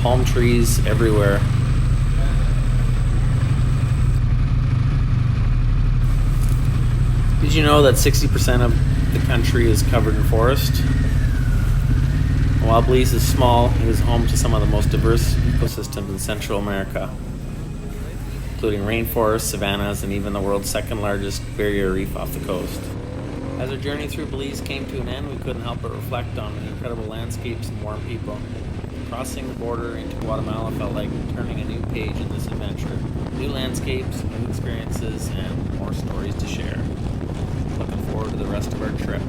palm trees everywhere. Did you know that 60% of the country is covered in forest? While Belize is small, it is home to some of the most diverse ecosystems in Central America, including rainforests, savannas, and even the world's second largest barrier reef off the coast. As our journey through Belize came to an end, we couldn't help but reflect on the incredible landscapes and warm people. Crossing the border into Guatemala felt like turning a new page in this adventure. New landscapes, new experiences, and more stories to share. Looking forward to the rest of our trip.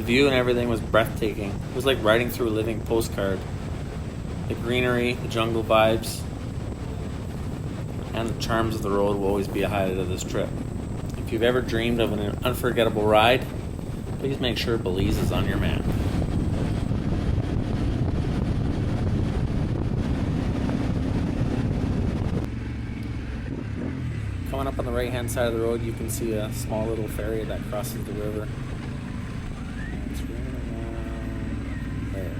view and everything was breathtaking. It was like riding through a living postcard. The greenery, the jungle vibes, and the charms of the road will always be a highlight of this trip. If you've ever dreamed of an unforgettable ride, please make sure Belize is on your map. Coming up on the right-hand side of the road, you can see a small little ferry that crosses the river. And it's right around there.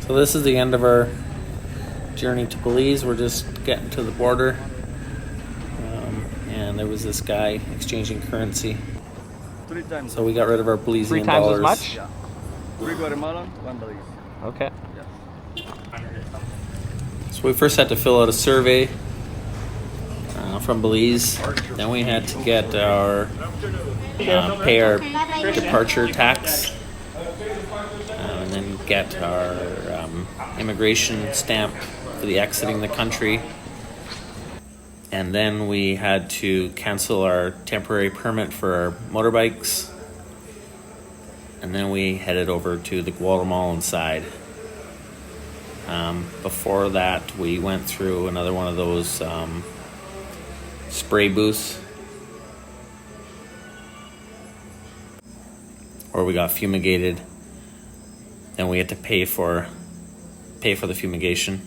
So this is the end of our journey to Belize. We're just getting to the border. And there was this guy exchanging currency. 3 times. So we got rid of our Belizean 3 times dollars. as much? Yeah. 3 Guatemala, 1 Belize. Okay. Yes. So we first had to fill out a survey from Belize. Then we had to get our pay our departure tax, and then get our immigration stamp for the exiting the country. And then we had to cancel our temporary permit for our motorbikes. And then we headed over to the Guatemalan side. Before that, we went through another one of those spray booths where we got fumigated. Then we had to pay for the fumigation.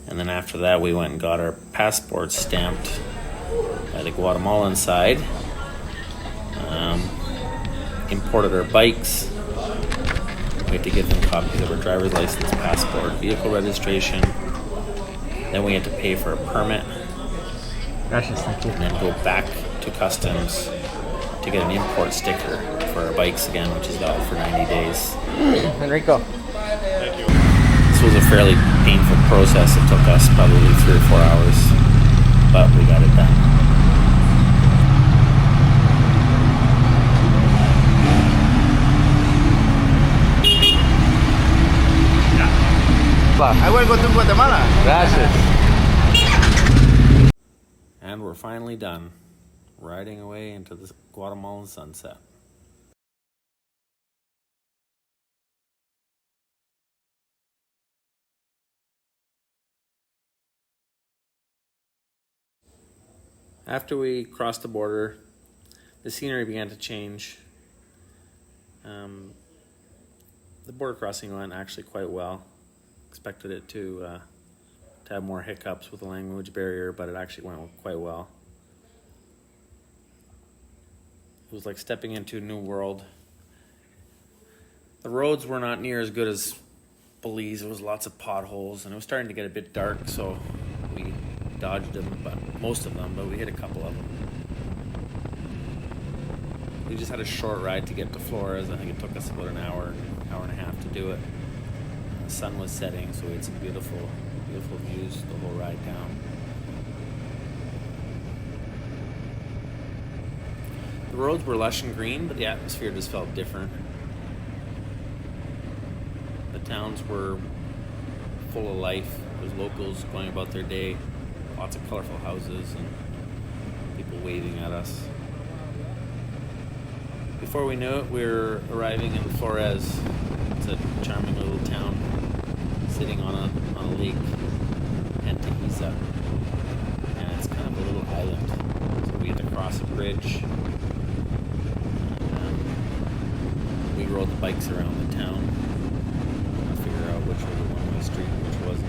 And then after that, we went and got our passports stamped by the Guatemalan side. Imported our bikes. We had to give them copies of our driver's license, passport, vehicle registration. Then we had to pay for a permit. Gracias, thank you. And then go back to customs to get an import sticker for our bikes again, which is valid for 90 days. Enrico. This was a fairly painful process. It took us probably 3 or 4 hours, but we got it done. I will go to Guatemala. Gracias. And we're finally done, riding away into the Guatemalan sunset. After we crossed the border, the scenery began to change. The border crossing went actually quite well. Expected it to have more hiccups with the language barrier, but it actually went quite well. It was like stepping into a new world. The roads were not near as good as Belize. There was lots of potholes, and it was starting to get a bit dark, so we dodged them, but most of them, but we hit a couple of them. We just had a short ride to get to Flores. I think it took us about an hour and a half to do it. The sun was setting, so we had some beautiful views the whole ride down. The roads were lush and green, but the atmosphere just felt different. The towns were full of life. There was locals going about their day, lots of colorful houses and people waving at us. Before we knew it, we were arriving in Flores. It's a charming little town sitting on a lake, Isla, and it's kind of a little island. So we had to cross a bridge. We rode the bikes around the town to figure out which was a one-way street and which wasn't.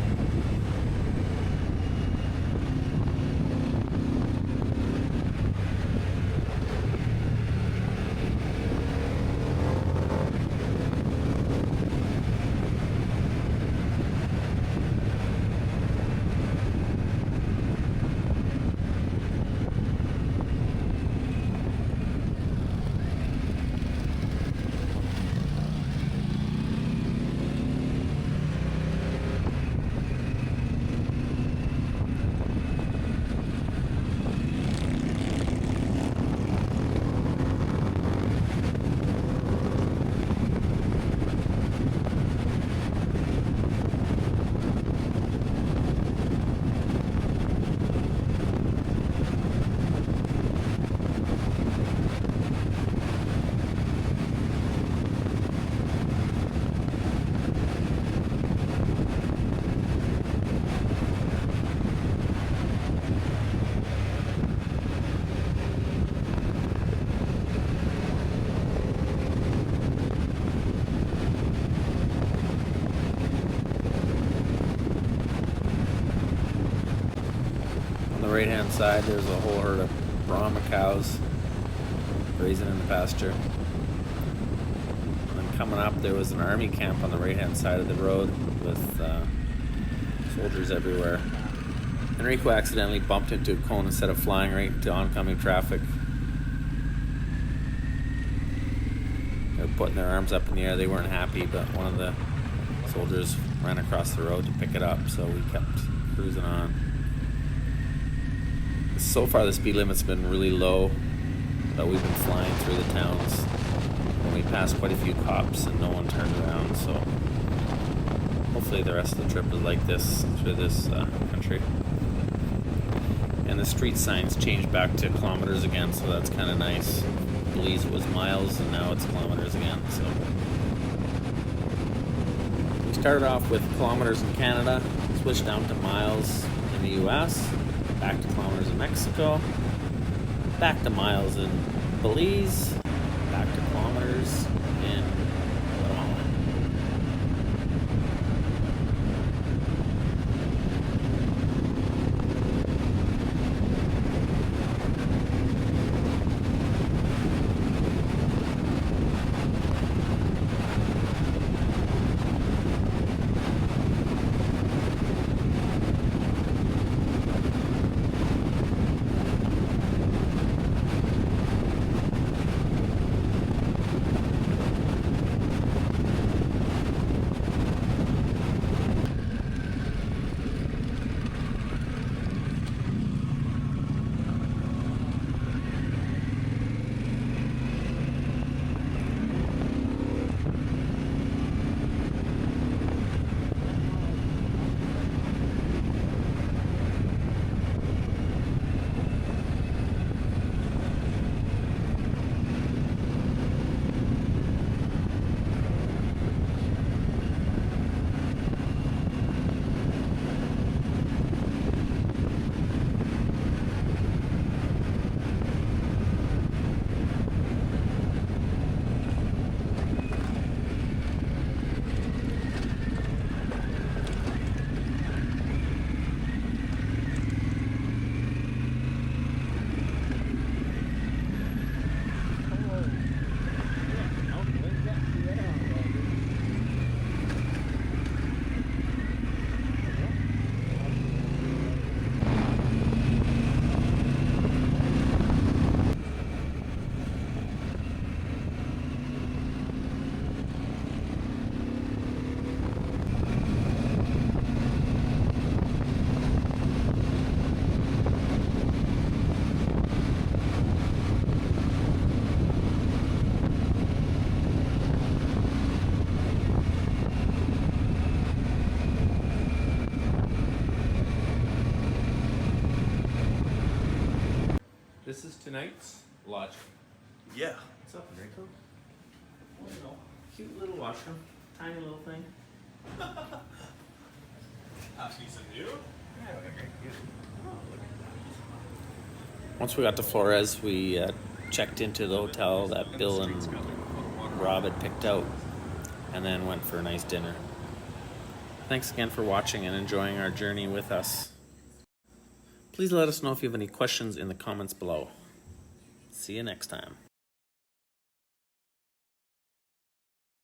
right hand side, there's a whole herd of Brahma cows grazing in the pasture. And then coming up, there was an army camp on the right hand side of the road with soldiers everywhere. Enrico accidentally bumped into a cone instead of flying right into oncoming traffic. They were putting their arms up in the air. They weren't happy, but one of the soldiers ran across the road to pick it up, so we kept cruising on. So far, the speed limit's been really low, but we've been flying through the towns, and we passed quite a few cops, and no one turned around, so hopefully the rest of the trip is like this through this country. And the street signs changed back to kilometers again, so that's kind of nice. Belize was miles, and now it's kilometers again, so. We started off with kilometers in Canada, switched down to miles in the US, back to kilometers in Mexico, back to miles in Belize, back to kilometers in Guatemala. This is tonight's lodging. Yeah. What's up, Enrico? Cute little washroom. Tiny little thing. Once we got to Flores, we checked into the hotel that Bill and Rob had picked out, and then went for a nice dinner. Thanks again for watching and enjoying our journey with us. Please let us know if you have any questions in the comments below. See you next time.